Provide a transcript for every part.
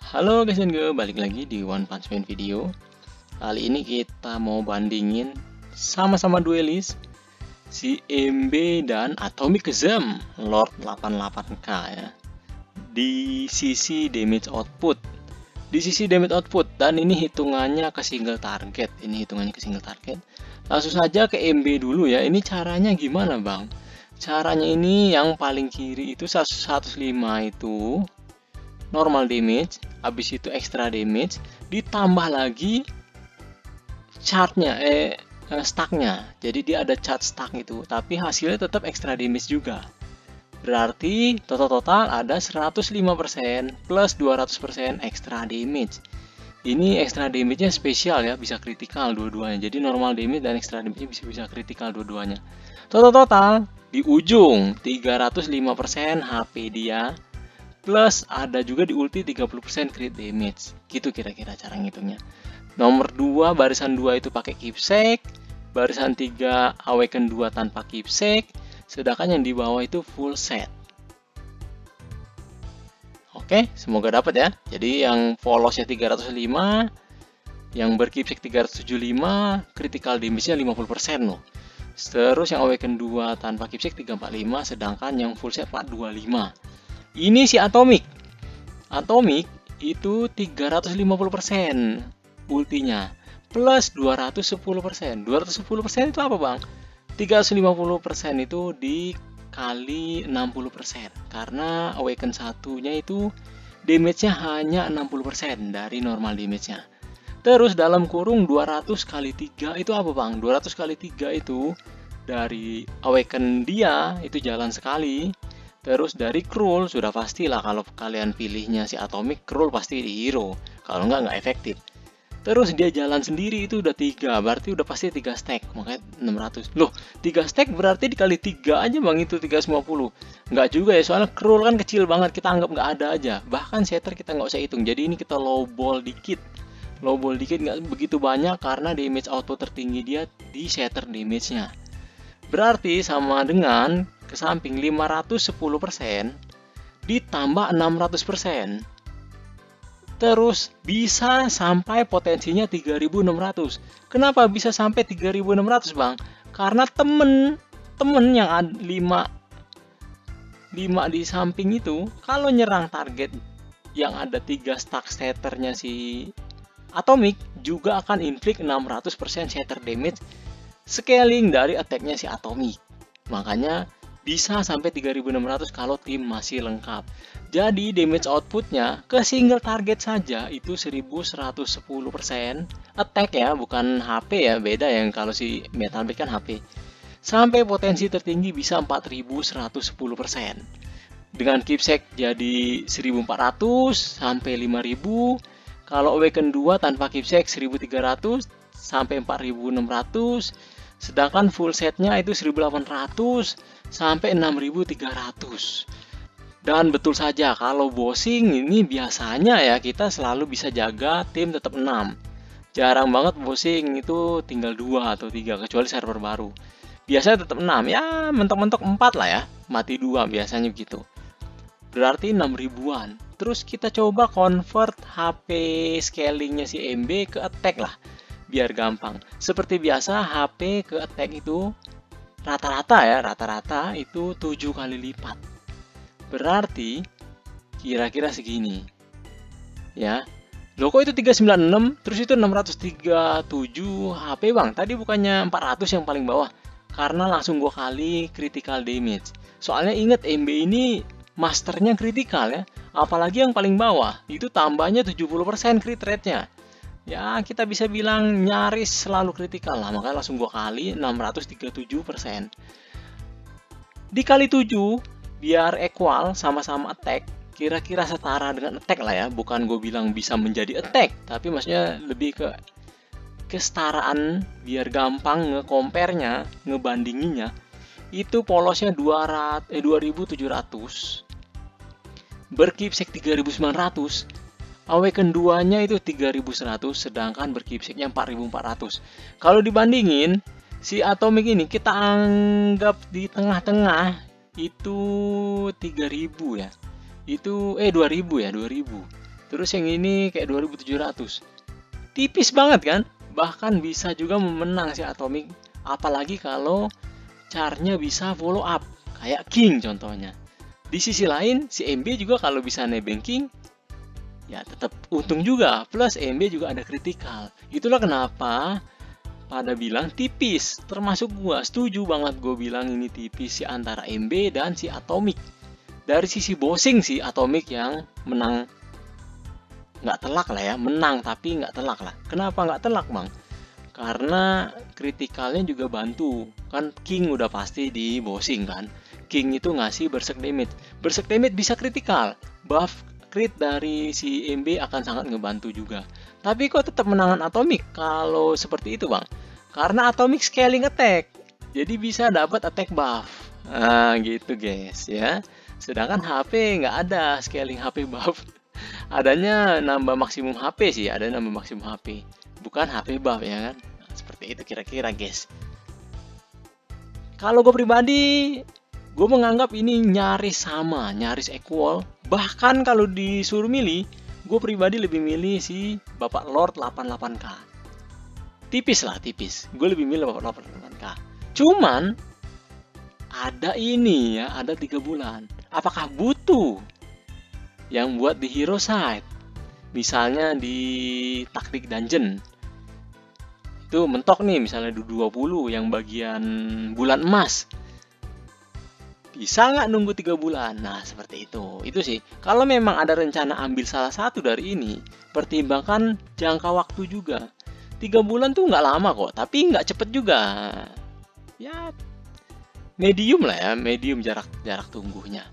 Halo guys dan girl, balik lagi di One Punch Man video. Kali ini kita mau bandingin sama-sama duelis si MB dan Atomic Zem Lord 88k ya. Di sisi damage output. Dan ini hitungannya ke single target. Langsung saja ke MB dulu ya. Ini caranya gimana, Bang? Caranya ini yang paling kiri itu 105 itu normal damage, habis itu extra damage, ditambah lagi chartnya, stacknya. Jadi dia ada chart stack itu, tapi hasilnya tetap extra damage juga. Berarti total ada 105% plus 200% extra damage. Ini extra damage-nya spesial ya, bisa kritikal dua-duanya. Jadi normal damage dan extra damage-nya bisa kritikal dua-duanya. Total di ujung 305% HP dia. Plus ada juga di ulti 30% crit damage. Gitu kira-kira cara ngitungnya. Nomor 2 barisan 2 itu pakai keepsake, barisan 3 awaken 2 tanpa keepsake, sedangkan yang di bawah itu full set. Oke, semoga dapat ya. Jadi yang polosnya 305, yang berkeepsake 375, critical damage-nya 50% loh. Terus yang awaken 2 tanpa keepsake 345, sedangkan yang full set 425. Ini si Atomic itu 350% ultinya plus 210%. 210% itu apa, Bang? 350% itu dikali 60%. Karena awaken satunya itu damage-nya hanya 60% dari normal damage-nya. Terus dalam kurung 200 kali 3 itu apa, Bang? 200 kali 3 itu dari awaken dia itu jalan sekali. Terus dari Krul sudah pastilah kalau kalian pilihnya si Atomic, Krul pasti di hero. Kalau nggak efektif. Terus dia jalan sendiri itu udah 3, berarti udah pasti 3 stack, makanya 600. Loh, 3 stack berarti dikali 3 aja, Bang, itu 350. Nggak juga ya, soalnya Krul kan kecil banget, kita anggap nggak ada aja. Bahkan Shatter kita nggak usah hitung, jadi ini kita lowball dikit. Lowball dikit nggak begitu banyak karena damage output tertinggi dia di Shatter damage-nya. Berarti sama dengan ke samping 510% ditambah 600%. Terus bisa sampai potensinya 3600. Kenapa bisa sampai 3600, Bang? Karena temen yang ada 5 di samping itu kalau nyerang target yang ada 3 stack shatternya si Atomic juga akan inflict 600% shatter damage scaling dari attack-nya si Atomic. Makanya bisa sampai 3600 kalau tim masih lengkap. Jadi damage outputnya ke single target saja itu 1110% attack ya, bukan HP ya, beda yang kalau si Metal Blade kan HP. Sampai potensi tertinggi bisa 4110%. Dengan keepsake jadi 1400 sampai 5000. Kalau awaken 2 tanpa keepsake 1300 sampai 4600. Sedangkan full setnya itu 1800 sampai 6300. Dan betul saja kalau bossing ini biasanya ya kita selalu bisa jaga tim tetap 6. Jarang banget bossing itu tinggal 2 atau 3 kecuali server baru. Biasanya tetap 6 ya, mentok-mentok 4 lah ya, mati 2 biasanya begitu. Berarti 6 ribuan. Terus kita coba convert HP scalingnya si MB ke attack lah. Biar gampang. Seperti biasa HP ke attack itu rata-rata itu 7 kali lipat. Berarti kira-kira segini. Ya. Loh kok itu 396 terus itu 637 HP, Bang? Tadi bukannya 400 yang paling bawah. Karena langsung gua kali critical damage. Soalnya inget MB ini masternya critical ya. Apalagi yang paling bawah itu tambahnya 70% crit rate-nya. Ya kita bisa bilang nyaris selalu kritikal lah, makanya langsung gua kali 637%. Dikali 7 biar equal sama-sama attack, kira-kira setara dengan attack lah ya, bukan gue bilang bisa menjadi attack, tapi maksudnya lebih ke kesetaraan biar gampang nge-compare-nya, ngebandinginnya. Itu polosnya 2700, berkeepsake 3900. Awaken 2-nya itu 3100, sedangkan berkeepsake-nya 4400. Kalau dibandingin, si Atomic ini kita anggap di tengah-tengah itu 3000 ya. Itu 2000 ya, 2000. Terus yang ini kayak 2700. Tipis banget kan? Bahkan bisa juga memenang si Atomic. Apalagi kalau charnya bisa follow up. Kayak King contohnya. Di sisi lain, si MB juga kalau bisa nebeng King, ya tetap untung juga. Plus MB juga ada critical. Itulah kenapa pada bilang tipis. Termasuk gua setuju banget gue bilang ini tipis si antara MB dan si Atomic. Dari sisi bossing sih Atomic yang menang, nggak telak lah ya, menang tapi nggak telak lah. Kenapa nggak telak bang? Karena kritikalnya juga bantu. Kan King udah pasti di bossing kan. King itu ngasih berserk damage. Berserk damage bisa kritikal. Buff crit dari si MB akan sangat ngebantu juga. Tapi kok tetap menangan Atomic kalau seperti itu bang? Karena Atomic scaling attack. Jadi bisa dapat attack buff. Nah gitu guys ya. Sedangkan HP nggak ada scaling HP buff. Adanya nambah maksimum HP sih, ada nambah maksimum HP. Bukan HP buff ya kan. Nah, seperti itu kira-kira guys. Kalau gue pribadi, gue menganggap ini nyaris sama, nyaris equal. Bahkan kalau disuruh milih, gue pribadi lebih milih si Bapak Lord 88k. Tipis lah, tipis. Gue lebih milih Bapak Lord 88k. Cuman ada ini ya, ada 3 bulan. Apakah butuh yang buat di hero side? Misalnya di taktik dungeon. Itu mentok nih, misalnya 20 yang bagian bulan emas. Bisa nggak nunggu 3 bulan? Nah, seperti itu. Itu sih. Kalau memang ada rencana ambil salah satu dari ini, pertimbangkan jangka waktu juga. 3 bulan tuh nggak lama kok, tapi nggak cepet juga. Ya, medium lah ya, medium jarak tunggunya.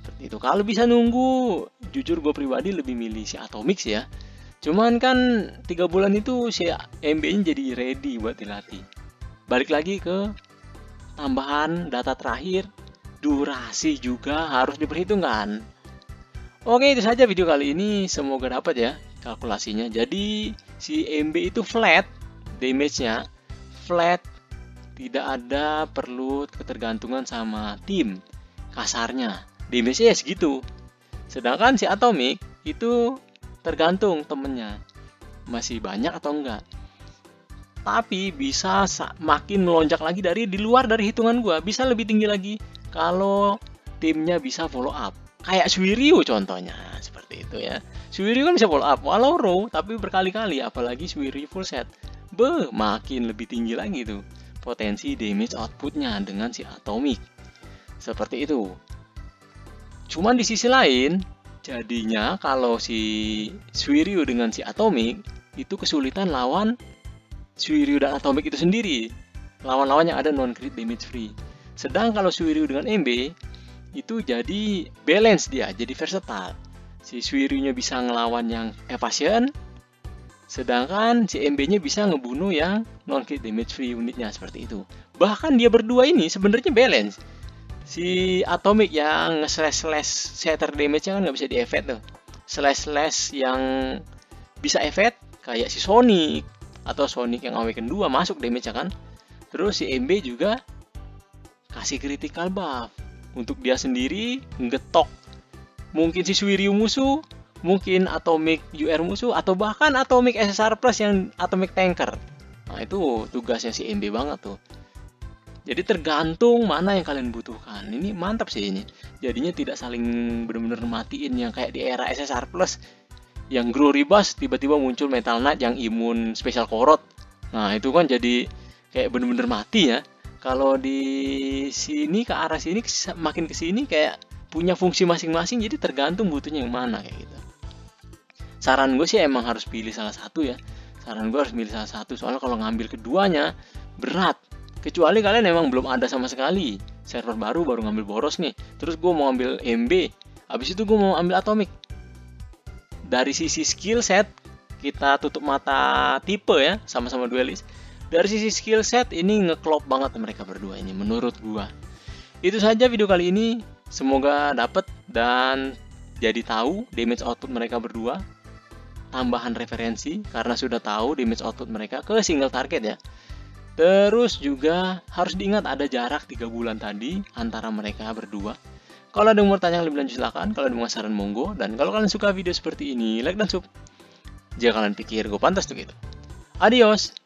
Seperti itu. Kalau bisa nunggu, jujur gue pribadi lebih milih si Atomic sih ya. Cuman kan 3 bulan itu si MB-nya jadi ready buat dilatih. Balik lagi ke tambahan data terakhir, durasi juga harus diperhitungkan. Oke, itu saja video kali ini. Semoga dapat ya kalkulasinya. Jadi si MB itu flat damage-nya, flat, tidak ada perlu ketergantungan sama tim. Kasarnya damage-nya ya segitu. Sedangkan si Atomic itu tergantung temennya masih banyak atau enggak. Tapi bisa makin melonjak lagi dari di luar dari hitungan gua, bisa lebih tinggi lagi kalau timnya bisa follow up. Kayak Suiryu contohnya, seperti itu ya. Suiryu kan bisa follow up walau row tapi berkali-kali, apalagi Suiryu full set. Makin lebih tinggi lagi tuh potensi damage outputnya dengan si Atomic. Seperti itu. Cuman di sisi lain, jadinya kalau si Suiryu dengan si Atomic itu kesulitan lawan Suiryu dan Atomic itu sendiri. Lawan-lawan yang ada non-crit damage free. Sedang kalau Suiryu dengan MB itu jadi balance dia, jadi versatile. Si Suiryu-nya bisa ngelawan yang evasion, sedangkan si MB-nya bisa ngebunuh yang non-crit damage free unitnya, seperti itu. Bahkan dia berdua ini sebenarnya balance. Si Atomic yang slash shatter damage-nya kan nggak bisa di-effect tuh. Slash yang bisa effect kayak si Sonic atau Sonic yang Awaken 2 masuk damage-nya kan. Terus si MB juga kasih critical buff untuk dia sendiri ngetok mungkin si Suiryu musuh, mungkin Atomic UR musuh, atau bahkan Atomic SSR Plus yang Atomic Tanker. Nah itu tugasnya si MB banget tuh. Jadi tergantung mana yang kalian butuhkan. Ini mantap sih ini. Jadinya tidak saling benar-benar matiin yang kayak di era SSR Plus yang Glory Bus tiba-tiba muncul Metal Knight yang imun spesial korot. Nah itu kan jadi kayak benar-benar mati ya. Kalau di sini ke arah sini makin ke sini kayak punya fungsi masing-masing, jadi tergantung butuhnya yang mana kayak gitu. Saran gue sih emang harus pilih salah satu ya. Saran gue harus pilih salah satu, soalnya kalau ngambil keduanya berat. Kecuali kalian emang belum ada sama sekali, server baru ngambil boros nih, terus gue mau ambil MB, habis itu gue mau ambil Atomic. Dari sisi skill set kita tutup mata tipe ya, sama-sama duelist. Dari sisi skill set ini ngeklop banget mereka berdua ini menurut gue. Itu saja video kali ini, semoga dapet dan jadi tahu damage output mereka berdua. Tambahan referensi karena sudah tahu damage output mereka ke single target ya. Terus juga harus diingat ada jarak 3 bulan tadi antara mereka berdua. Kalau ada yang mau tanya lebih lanjut silakan. Kalau ada yang mau saran monggo. Dan kalau kalian suka video seperti ini, like dan sub. Jika kalian pikir gue pantas tuh gitu. Adios.